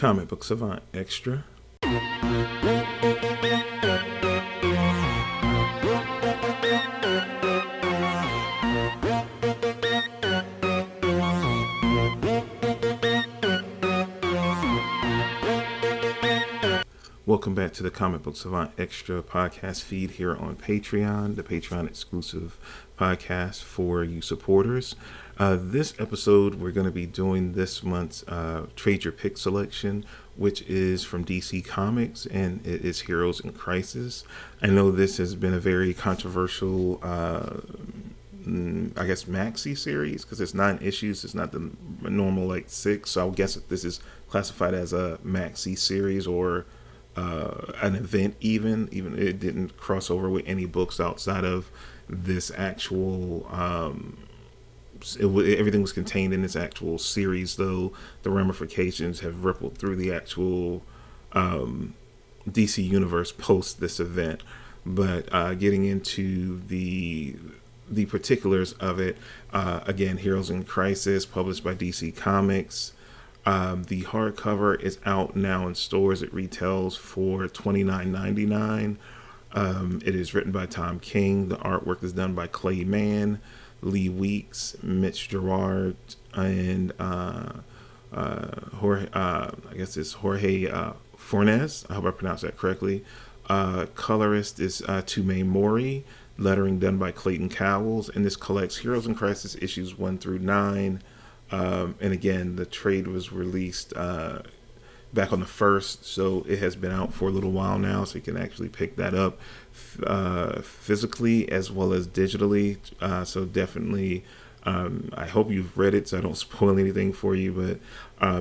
Comic Book Savant Extra. Welcome back to the Comic Book Savant Extra podcast feed here on Patreon, the Patreon exclusive podcast for you supporters. This episode, we're going to be doing this month's Trade Your Pick selection, which is from DC Comics, and it is Heroes in Crisis. I know this has been a very controversial, maxi series, because it's 9 issues. It's not the normal 6, so I guess this is classified as a maxi series or an event. Even it didn't cross over with any books outside of this actual everything was contained in this actual series, though the ramifications have rippled through the actual DC universe post this event. But getting into the particulars of it, again, Heroes in Crisis, published by DC Comics. The hardcover is out now in stores. It retails for $29.99. It is written by Tom King. The artwork is done by Clay Mann, Lee Weeks, Mitch Gerard, and Jorge Fornes. I hope I pronounced that correctly. Colorist is Tumay Mori. Lettering done by Clayton Cowles. And this collects Heroes in Crisis issues 1 through 9. And again, the trade was released back on the 1st, so it has been out for a little while now, so you can actually pick that up physically as well as digitally. So definitely, I hope you've read it so I don't spoil anything for you, but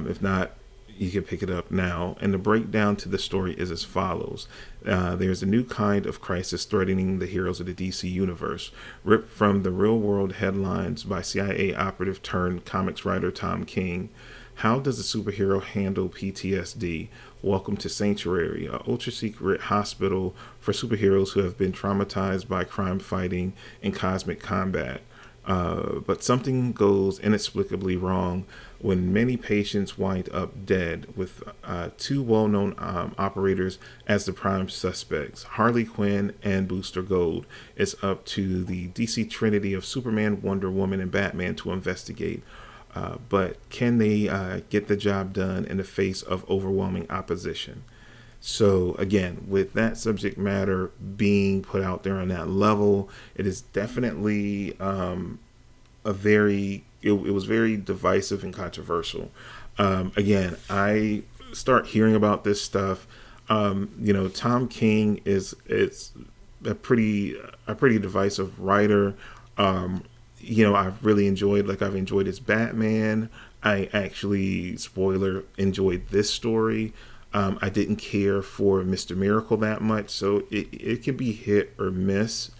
if not, you can pick it up now. And the breakdown to the story is as follows. There's a new kind of crisis threatening the heroes of the DC universe. Ripped from the real world headlines by CIA operative turned comics writer Tom King. How does a superhero handle PTSD? Welcome to Sanctuary, an ultra-secret hospital for superheroes who have been traumatized by crime fighting and cosmic combat. But something goes inexplicably wrong when many patients wind up dead, with 2 well-known operators as the prime suspects, Harley Quinn and Booster Gold. It's up to the DC Trinity of Superman, Wonder Woman, and Batman to investigate. But can they get the job done in the face of overwhelming opposition? So again, with that subject matter being put out there on that level, it is definitely it was very divisive and controversial. Again, I start hearing about this stuff. Tom King is a pretty divisive writer. I've really enjoyed his Batman. I actually, spoiler, enjoyed this story. I didn't care for Mr. Miracle that much, so it can be hit or miss.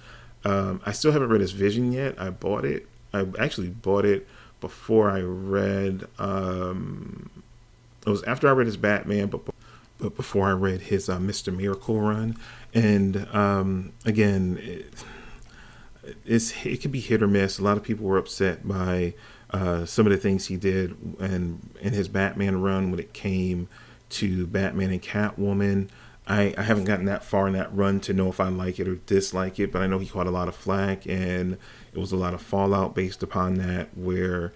I still haven't read his Vision yet. I actually bought it before I read, it was after I read his Batman, but before I read his Mr. Miracle run. And again, it can be hit or miss. A lot of people were upset by some of the things he did and in his Batman run when it came to Batman and Catwoman. I haven't gotten that far in that run to know if I like it or dislike it, but I know he caught a lot of flack, and it was a lot of fallout based upon that, where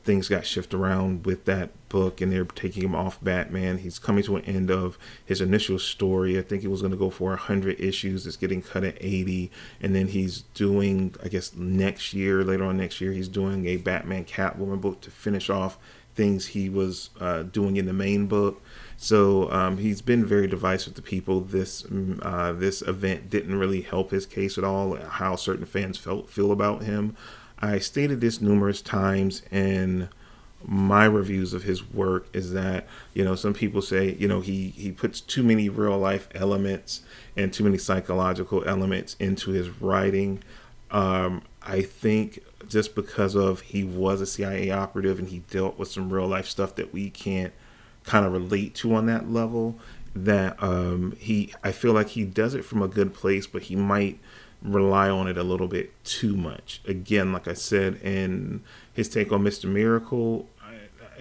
things got shifted around with that book, and they're taking him off Batman. He's coming to an end of his initial story. I think it was going to go for 100 issues. It's getting cut at 80, and then he's doing, I guess later on next year, he's doing a Batman Catwoman book to finish off things he was doing in the main book. So he's been very divisive to people. This event didn't really help his case at all, how certain fans feel about him. I stated this numerous times in my reviews of his work, is that, some people say, he puts too many real life elements and too many psychological elements into his writing. I think just because of he was a CIA operative and he dealt with some real life stuff that we can't kind of relate to on that level, that I feel like he does it from a good place, but he might rely on it a little bit too much. Again, like I said, in his take on Mr. Miracle,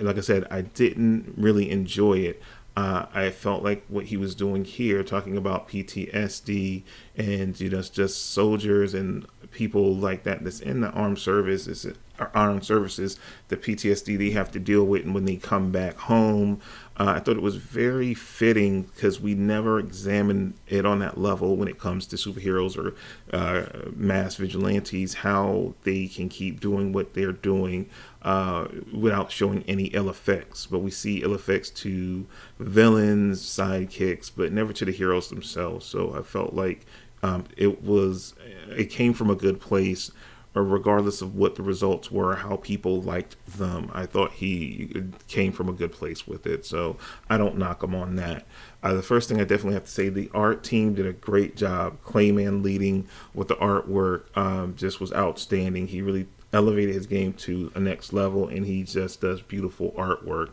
like I said, I didn't really enjoy it. I felt like what he was doing here, talking about PTSD and just soldiers and people like that that's in the armed services, the PTSD they have to deal with, and when they come back home. I thought it was very fitting because we never examined it on that level when it comes to superheroes or mass vigilantes, how they can keep doing what they're doing without showing any ill effects. But we see ill effects to villains, sidekicks, but never to the heroes themselves. So I felt like it came from a good place, or regardless of what the results were, how people liked them. I thought he came from a good place with it, so I don't knock him on that. The first thing I definitely have to say, the art team did a great job. Clayman leading with the artwork just was outstanding. He really elevated his game to a next level, and he just does beautiful artwork.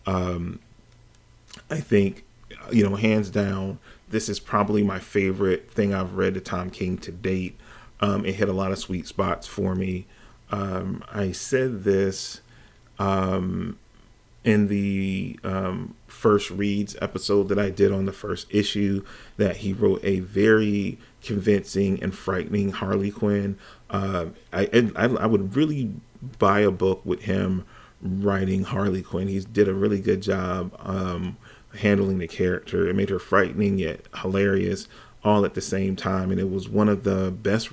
I think, hands down, this is probably my favorite thing I've read to Tom King to date. It hit a lot of sweet spots for me. I said this in the first reads episode that I did on the first issue, that he wrote a very convincing and frightening Harley Quinn. I would really buy a book with him writing Harley Quinn. He did a really good job handling the character. It made her frightening yet hilarious all at the same time, and it was one of the best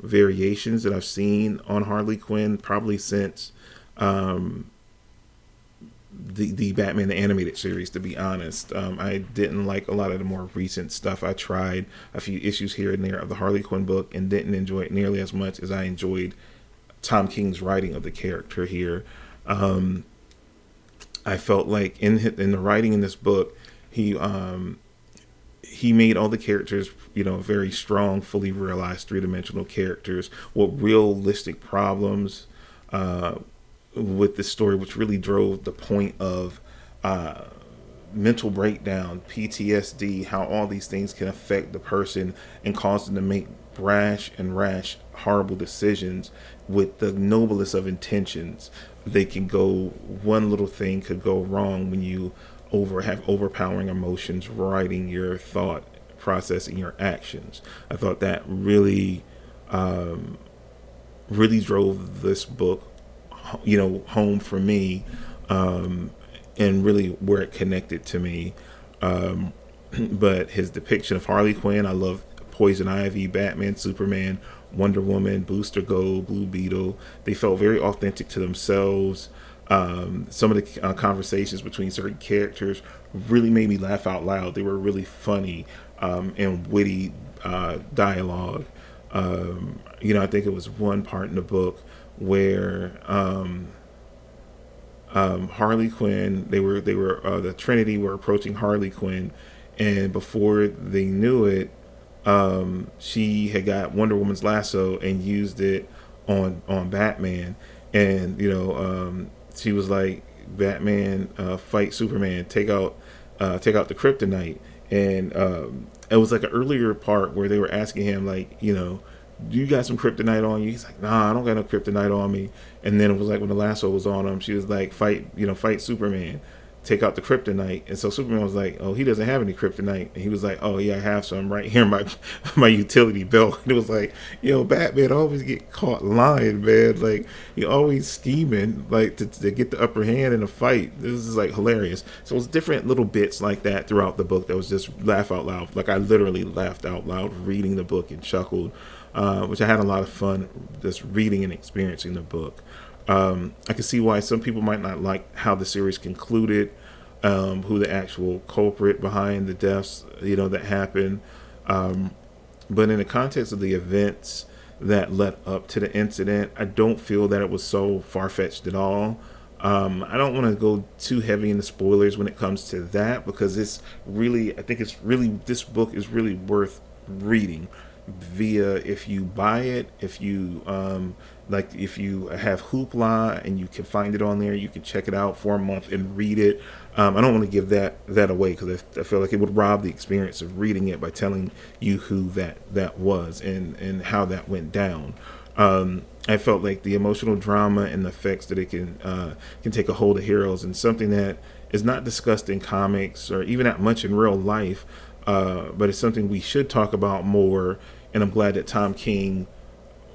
variations that I've seen on Harley Quinn probably since the Batman the Animated Series, to be honest. I didn't like a lot of the more recent stuff. I tried a few issues here and there of the Harley Quinn book and didn't enjoy it nearly as much as I enjoyed Tom King's writing of the character here. I felt like in the writing in this book, he made all the characters, very strong, fully realized three-dimensional characters with realistic problems with the story, which really drove the point of mental breakdown, PTSD, how all these things can affect the person and cause them to make rash, horrible decisions with the noblest of intentions. They can go, one little thing could go wrong when you have overpowering emotions writing your thought process and your actions. I thought that really drove this book home for me, and really where it connected to me. But his depiction of Harley Quinn, I love Poison Ivy, Batman, Superman, Wonder Woman, Booster Gold, Blue Beetle. They felt very authentic to themselves. Some of the conversations between certain characters really made me laugh out loud. They were really funny and witty dialogue. I think it was one part in the book where Harley Quinn, they were the Trinity were approaching Harley Quinn, and before they knew it, she had got Wonder Woman's lasso and used it on Batman, and she was like, Batman, fight Superman, take out the kryptonite. And it was like an earlier part where they were asking him, like, do you got some kryptonite on you? He's like, nah, I don't got no kryptonite on me. And then it was like when the lasso was on him, she was like, fight Superman, take out the kryptonite. And so Superman was like, oh, he doesn't have any kryptonite. And he was like, oh yeah, I have some right here in my utility belt. And it was like, Batman always get caught lying, man. Like, he always scheming, like, to get the upper hand in a fight. This is like hilarious. So it was different little bits like that throughout the book that was just laugh out loud. Like, I literally laughed out loud reading the book and chuckled, which I had a lot of fun just reading and experiencing the book. I can see why some people might not like how the series concluded, who the actual culprit behind the deaths, that happened. But in the context of the events that led up to the incident, I don't feel that it was so far-fetched at all. I don't want to go too heavy into spoilers when it comes to that, because this book is really worth reading if you buy it, if you if you have Hoopla and you can find it on there, you can check it out for a month and read it. I don't want to give that away, because I feel like it would rob the experience of reading it by telling you who that was and how that went down. I felt like the emotional drama and the effects that it can take a hold of heroes, and something that is not discussed in comics or even that much in real life, but it's something we should talk about more. And I'm glad that Tom King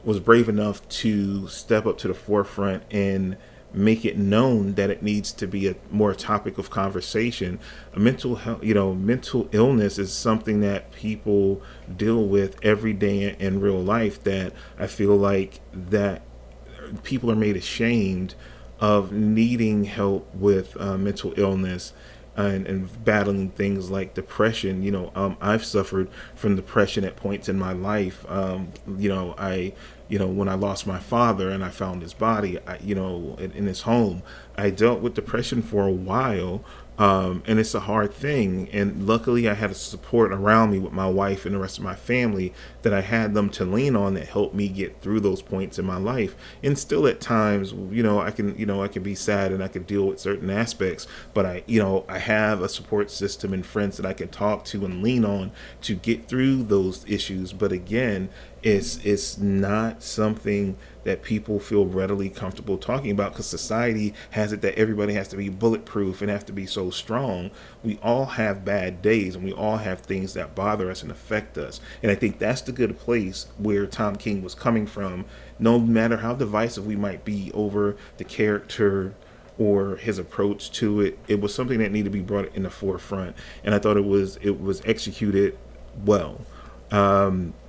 was brave enough to step up to the forefront and make it known that it needs to be a more topic of conversation. A mental health, mental illness is something that people deal with every day in real life, that I feel like that people are made ashamed of needing help with mental illness, and battling things like depression. I've suffered from depression at points in my life. When I lost my father and I found his body, in his home, I dealt with depression for a while. And it's a hard thing. And luckily, I had a support around me with my wife and the rest of my family, that I had them to lean on, that helped me get through those points in my life. And still, at times, I can be sad and I can deal with certain aspects, but I have a support system and friends that I can talk to and lean on to get through those issues. But again, it's not something that people feel readily comfortable talking about, because society has it that everybody has to be bulletproof and have to be so strong. We all have bad days, and we all have things that bother us and affect us. And I think that's the good place where Tom King was coming from. No matter how divisive we might be over the character or his approach to it, it was something that needed to be brought in the forefront. And I thought it was executed well.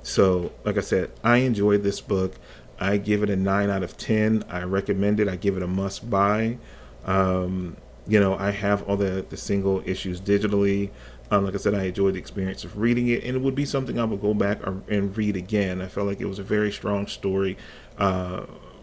So, like I said, I enjoyed this book. I give it a 9 out of 10. I recommend it. I give it a must buy. I have all the single issues digitally. Like I said, I enjoyed the experience of reading it, and it would be something I would go back and read again. I felt like it was a very strong story,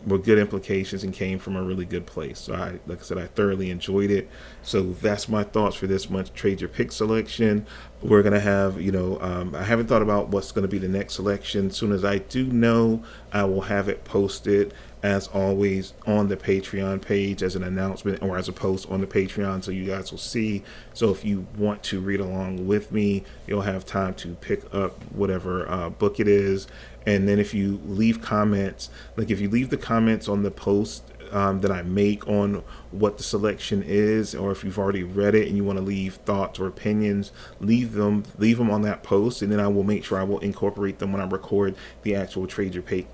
with good implications, and came from a really good place. So, like I said, I thoroughly enjoyed it. So that's my thoughts for this month's Trade Your Pick selection. We're going to have, I haven't thought about what's going to be the next selection. As soon as I do know, I will have it posted, as always, on the Patreon page as an announcement, or as a post on the Patreon, so you guys will see. So if you want to read along with me, you'll have time to pick up whatever book it is. And then if you leave comments, like if you leave the comments on the post that I make on what the selection is, or if you've already read it and you want to leave thoughts or opinions, leave them on that post, and then I will make sure I will incorporate them when I record the actual Trade Your Pick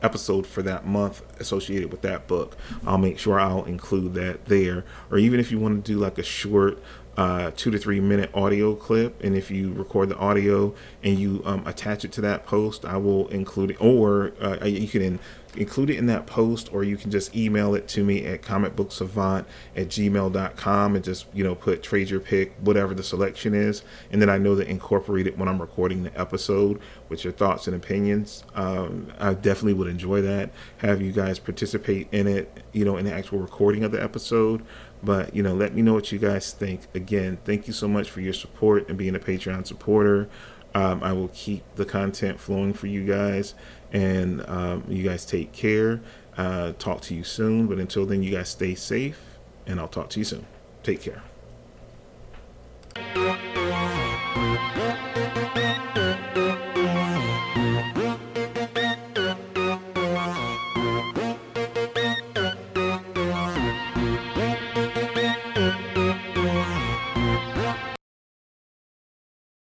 episode for that month associated with that book. I'll make sure I'll include that there. Or even if you want to do like a short 2 to 3 minute audio clip, and if you record the audio and you attach it to that post, I will include it. Or you can include it in that post, or you can just email it to me at comicbooksavant@gmail.com, and just put Trade Your Pick, whatever the selection is, and then I know to incorporate it when I'm recording the episode with your thoughts and opinions. I definitely would enjoy that, have you guys participate in it, in the actual recording of the episode. But let me know what you guys think. Again, thank you so much for your support and being a Patreon supporter. I will keep the content flowing for you guys, and you guys take care. Talk to you soon, but until then, you guys stay safe, and I'll talk to you soon. Take care.